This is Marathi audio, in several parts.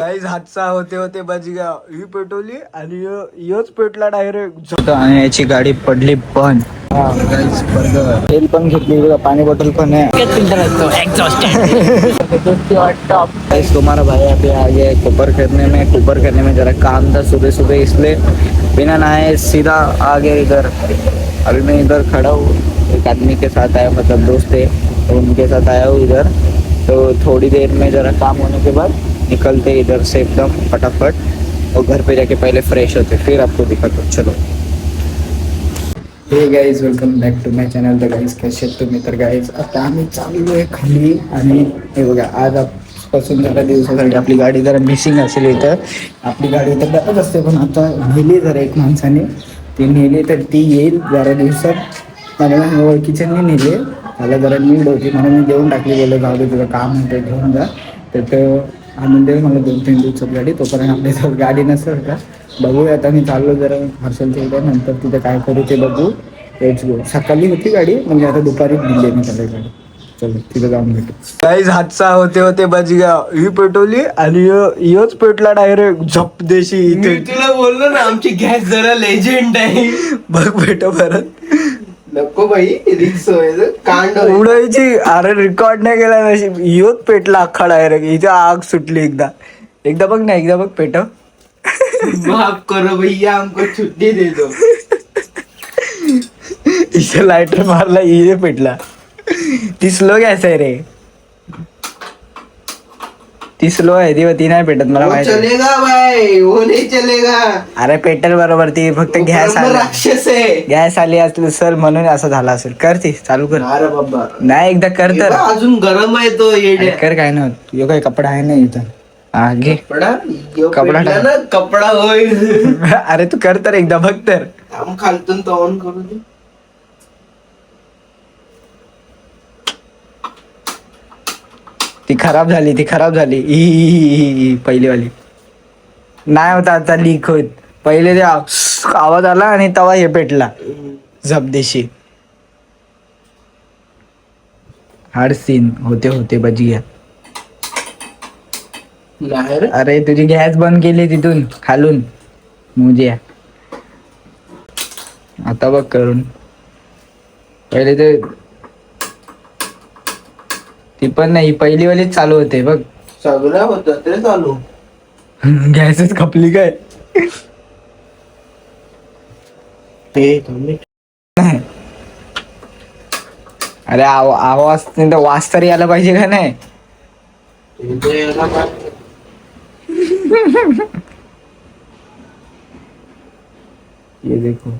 काहीच हादसा होते होते बचगा ही पेटवली आणि योच पेटला डायरेक्ट आणि याची गाडी पडली पण तेल पण घेतली पाणी बॉटल पण है तुम्हारा भाई अभी आगे कुपर करने में जरा काम था सुबह सुबह इसलिए बिना नहाए सीधा आ गया इधर। अभी मैं इधर खड़ा हूँ, एक आदमी के साथ आया मतलब दोस्त है तो उनके साथ आया हूँ इधर। तो थोड़ी देर में जरा काम होने के बाद निकलते इधर से एकदम फटाफट और घर पे जाके पहले फ्रेश होते फिर आपको दिखाता हूँ। चलो hey guys welcome back to my channel. तर गाईज कसे आहेत तुम्ही? तर गाईज आता आम्ही चाललो आहे खाली आणि हे बघा आज पासून जरा दिवसासाठी आपली गाडी जरा मिसिंग असेल इथं। आपली गाडी तर जातच असते पण आता नेली जरा एक माणसाने ती नेली तर ती येईल जरा दिवसात। माझ्या ओळखीच्यांनी नेली मला जरा नीड होती म्हणून मी देऊन टाकली, बोललो जाऊ दे तुझं काम होतं घेऊन जा। तर आणून देईल मला 2-3 दिवसात गाडी, तोपर्यंत आपल्या गाडी नसेल का बघूया। आता मी चाललो जरा हर्षलच्या इकडे, नंतर तिथे काय करू ते बघू। तेच गो सकाळी होती गाडी म्हणजे आता दुपारी दिली मी त्याला गाडी। चलो तिथे जाऊन भेटू। काहीच हादसा होते होते बचगा ही पेटवली आणि योच पेटला डायरेक्ट झप देशी। मी तुला बोललो ना आमची गॅस जरा लेजेंड आहे। बघ भेटो परत नको बाई रिक्स व्हायचं कांड उडायची। अरे रेकॉर्ड नाही केला नशीब योच पेटला अख्खा डायरेक्ट। इथे आग सुटली एकदा बघ ना, एकदा बघ पेटव। माफ करो भैया हमको छुट्टी दे दो। इसे लाइटर मारला इथे पेटला। ती स्लो गॅस आहे रे, ती स्लो आहे ती नाही पेटत मला माहिती। चलेगा भाई वो नहीं चलेगा। अरे पेटल बरोबर, ती फक्त गॅस आली, राक्षस आहे। गॅस आली असली सर म्हणून असं झालं असेल। कर ती चालू कर। अरे बाबा नाही एकदा कर तर अजून गरम आहे तो येड्या। कर काय ना यो काय कपडा आहे ना इथं आगे कपडा ना कपडा होईल। अरे तू कर तर एकदा बघ तर। हम खालतून तो ऑन करू दे। ती खराब झाली ही पहिली वाली नाही होता आता लीक होत। पहिले ते आवाज आला आणि तवा हे पेटला झपदेशी। हार्ड सीन होते बजिया। अरे तुझी गॅस बंद केली तिथून खालून मुझे आता बघ करून। पहिले ते ती पण नाही पहिली वालीच चालू होते बघ। सगळं होतं ते चालू गॅसच खपली काय? अरे आवाज नाही तर वास तरी आला पाहिजे का नाही? ये देखो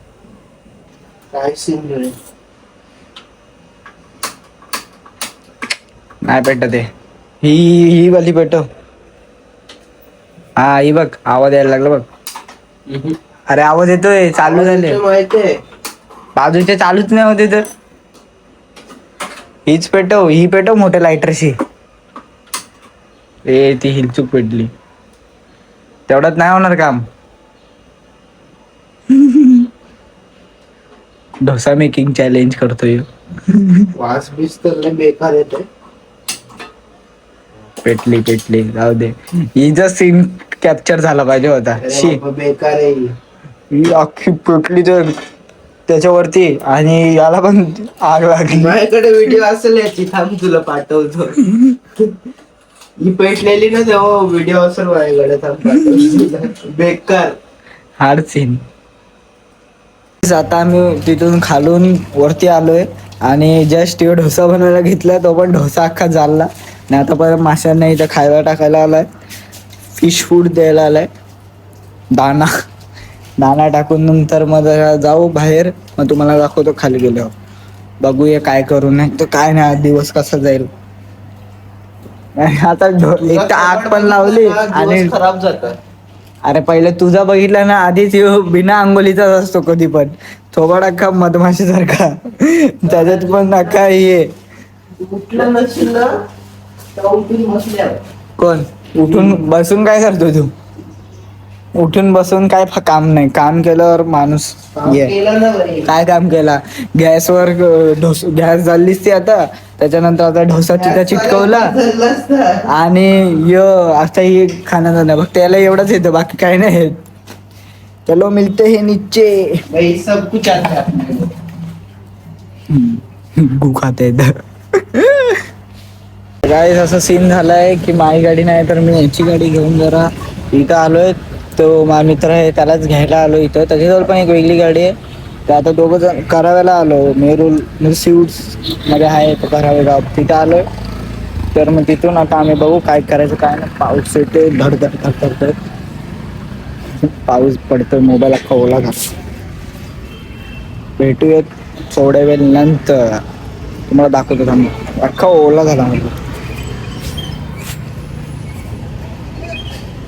काय सीन रे। नाही पेटत आहे ही वाली पेटव। हा ही बघ आवाज यायला लागला बघ। अरे आवाज येतोय, चालू झाले माहितीये बाजूचे चालूच नाही होते तर हीच पेटव, ही पेटव मोठ्या लायटरशी। ए ती हिलचूक पेटली, तेवढ्यात नाही होणार काम। डोसा मेकिंग चॅलेंज करतोय। वास बीस तर बेकार येते। पेटली जाऊ दे, हिचा सीन कॅप्चर झाला पाहिजे होता। शी बेकार आहे ही अख्खी पेटली तर त्याच्यावरती आणि याला पण आग लागली। माझ्याकडे व्हिडिओ असेल याची, थांब तुला पाठवतो। ही पेटलेली ना तेव्हा व्हिडिओ असेल माझ्याकडे, थांब पाठवतो। बेकार हार्ड सीन। आता आम्ही तिथून खालून वरती आलोय आणि जस्ट डोसा बनवायला घेतला तो पण डोसा अख्खा जाळला। आणि आता परत माशांना इथं खायला टाकायला आलाय, फिश फूड द्यायला आलाय। दाना टाकून नंतर मग जाऊ बाहेर, मग तुम्हाला दाखवतो खाली गेल्यावर। बघूया काय करू, नाही तर काय नाही आज दिवस कसा जाईल। आता एक तर आग पण लावली आणि खराब जातात। अरे पहिले तुझा बघितला ना, आधीच बिना आंघोलीचाच असतो कधी पण थोबाड अख्खा मधमाशीसारखा। त्याच्यात पण अख्खा हे उठलं नसेल ना उठून बसल्या। कोण उठून बसून काय करतो तू? उठून बसून काय काम नाही, काम केल्यावर माणूस ये. केलं ना बरे. काय काम केला, गॅसवर गॅस झालीच ती आता, त्याच्यानंतर आता ढोसा तिथं चिटकवला आणि आता ही खाना बघ, त्याला एवढंच येतं, बाकी काय नाही येत. चलो मिलते हे नीचे. भाई सब कुछ आता है अपने को. गु खाते गाईस, असं सीन झालाय की माझी गाडी नाही तर मी यांची गाडी घेऊन जरा इथं आलोय. तो माझा मित्र आहे त्यालाच घ्यायला आलो इथं. त्याच्याजवळ पण एक वेगळी गाडी आहे. तर आता दोघं जण कराव्याला आलो. मेरूल सीड्स मध्ये आहे तो करावे गाव, तिथं आलोय. तर मग तिथून आता आम्ही बघू काय करायचं काय नाही. पाऊस येते धडधड धडधड, पाऊस पडतोय, मोबाईल अख्खा ओला घाल. भेटूयात थोड्या वेळ नंतर, तुम्हाला दाखवतो थांबा. अख्खा ओला झाला म्हणजे.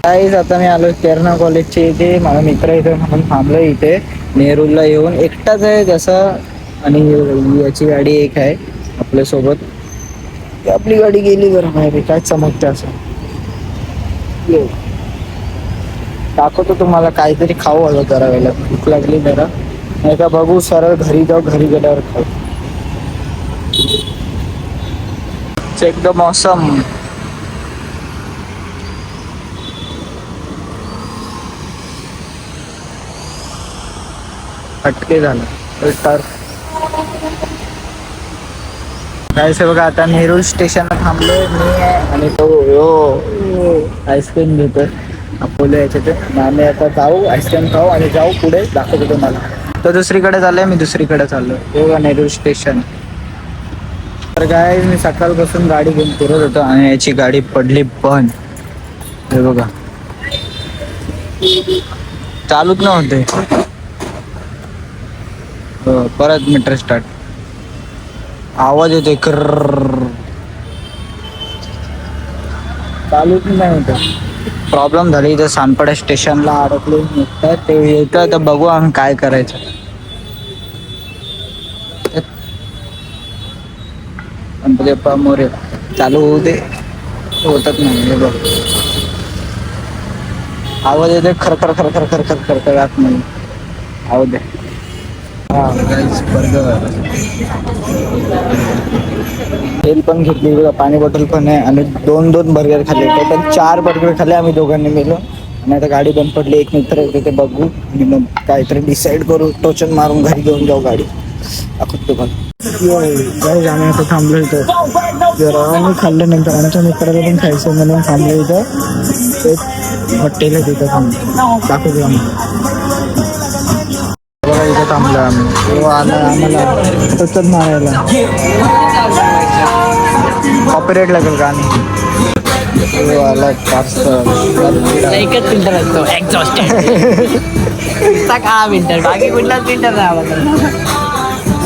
गाईस, आता मी आलो केरणा कॉलेजच्या इथे. माझा मित्र इथे म्हणून थांबलो इथे नेरूरला येऊन. एकटाच आहे जसं, आणि याची गाडी एक आहे आपल्यासोबत. आपली गाडी गेली जरा बाहेर, काय चमकते असं. दाखवतो तुम्हाला, काहीतरी खाऊ आलं जरा वेळेला, भूक लागली जरा. नाही का बघू, सरळ घरी जाऊ, घरी गेल्यावर खाऊ. चेक द मौसम. फटके झालं तर काय से बघा, आता नेरूळ स्टेशनला थांबलोय मी आहे आणि तो आईस्क्रीम घेतोय अपोलो याच्यात. आम्ही आता जाऊ, आईस्क्रीम खाऊ आणि जाऊ पुढे, दाखवतो तुम्हाला. तो दुसरीकडे चाललाय, मी दुसरीकडे चाललोय. हे बघा नेरूळ स्टेशन. तर काय, मी सकाळपासून गाडी घेऊन फिरत होतो आणि याची गाडी पडली बंद. हे बघा, चालूच नव्हते. परत मीटर स्टार्ट, आवाज येतोय कर्र, चालूच नाही होत. प्रॉब्लेम झाली इथं. सानपाडा स्टेशनला अडकले निघतात ते येतं, तर बघू आम्ही काय करायचं. गणपती मोरे चालू होऊ दे, होतच नाही. हे बघ, आवाज येतोय खरखर खरखर खरखर खरखर आत नाही. आवाज दे. तेल पण घेतली बघा, पाणी बॉटल पण आहे आणि दोन बर्गर खाल्ले. टोटल 4 बर्गर खाल्ले आम्ही दोघांनी मिळून. आणि आता गाडी बंद पडली. एक मित्र होते ते बघू आणि मग काहीतरी डिसाईड करू. टोचन मारून घरी घेऊन जाऊ गाडी. दाखवतो पण आम्ही आता थांबलो इथं जरा. आम्ही खाल्ल्यानंतर आमच्या मित्राला पण खायचं म्हणून थांबलो इथं. एक हॉटेल आहे तिथं थांबलो, दाखवतो आम्ही. बघा इथं थांबलो आम्ही. तो आला आम्हाला टोचन मारायला. कॉपीराइट लागेल का? आणि आला एकच फिल्टर असतो, एक्झॉस्ट काळा फिल्टर, बाकी कुठलाच फिल्टर नाही आला.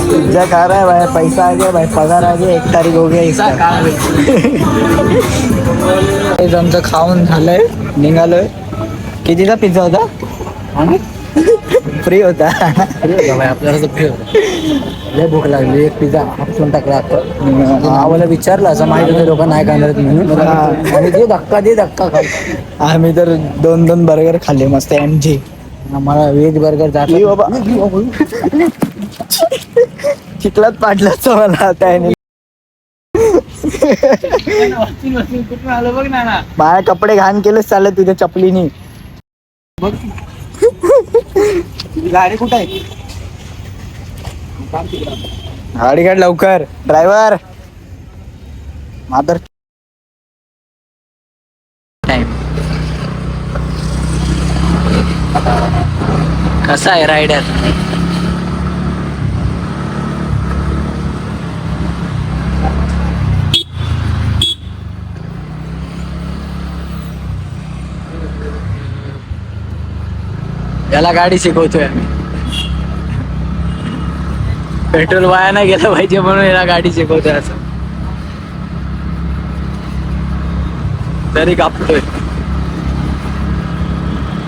पिज्जा खा रहा है भाई, पैसा आ गया भाई, पगार आ गया, 1 तारीख हो गया इसका. काळा फिल्टर. आमचं खाऊन झालंय, निघालोय. कितीचा पिझ्झा होता? फ्री होता. आपल्याला फ्री होता. लय भूक लागली, एक पिझ्झा हापसून टाकला. आम्हाला विचारलं, असं माहिती होतं लोक नाही खाणार म्हणून. आणि दे धक्का खा. आम्ही तर 2 बर्गर खाल्ले मस्त MG. आम्हाला व्हेज बर्गर जात बाबा. चिखलात पाडलाच मला त्याने. कुठून आलं बघ ना. माझे कपडे घाण केलेच चालत तुझ्या चपलीनी. गाडी कुठं आहे? गाडी काढ लवकर ड्रायव्हर. मादर कसा आहे रायडर? याला गाडी शिकवतोय आम्ही. पेट्रोल वाया नाही गेलं पाहिजे म्हणून याला गाडी शिकवतोय. असं तरी कापतोय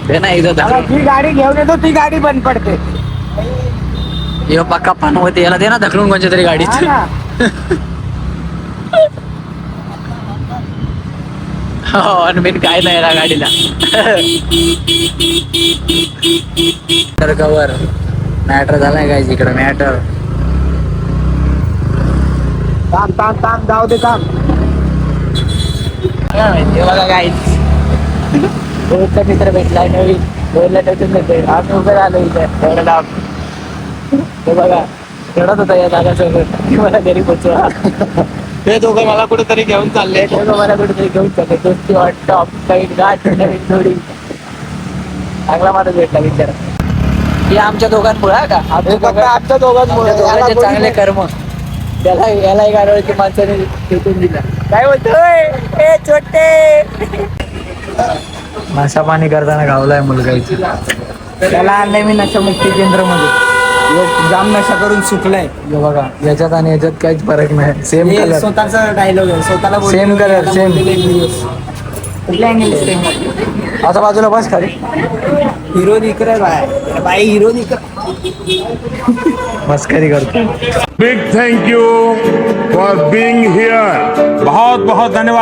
ते नाही. ती गाडी घेऊन येतो, ती गाडी बंद पडते. यो पक्का पान होते, याला दे ना ढकलून कोणत्या तरी गाडीत. आणि मी काय नाही ना गाडीला तर कवर मॅटर झालाय काय इकडं मॅटर काम काम काम जाऊ दे काम. काय माहिती बघा काय रोजचा मित्र भेटलाय नवीन रोजला टचून देते आम्ही उभे राहिलो इथे एवढं लांब ते बघा रडत होता या दादासोबत मला घरी पोचवा ते दोघं मला कुठेतरी घेऊन चालले. ते मला कुठेतरी घेऊन चालले दोस्ती टॉप साईड गाठ नवीन थोडी चांगला माणूस भेटला विचार हे आमच्या दोघांमुळे हा का हे फक्त आमच्या दोघांमुळे. आमच्या दोघांचे याला चांगले कर्म त्याला याला एक आठवड्याची माणसाने फेकून दिला काय बोलतोय ए छोटे मासा पाणी करताना गावलाय मुलगा इथे त्याला आणलंय मी नशामुक्ती केंद्रामध्ये. जाम नशा करून सुकलाय. हे बघा याच्यात आणि याच्यात काहीच फरक नाही सेम हे कलर स्वतःचा डायलॉग आहे स्वतःला बोललेलो Same color, याला same. बोललेलो एक दिवस. कुठल्या अँगल सेम आता बाजूला बस खाली हिरो दिख रहा है भाई हिरो दिख रहा. मस्करी करतो Big thank you for being here. बहुत बहुत धन्यवाद.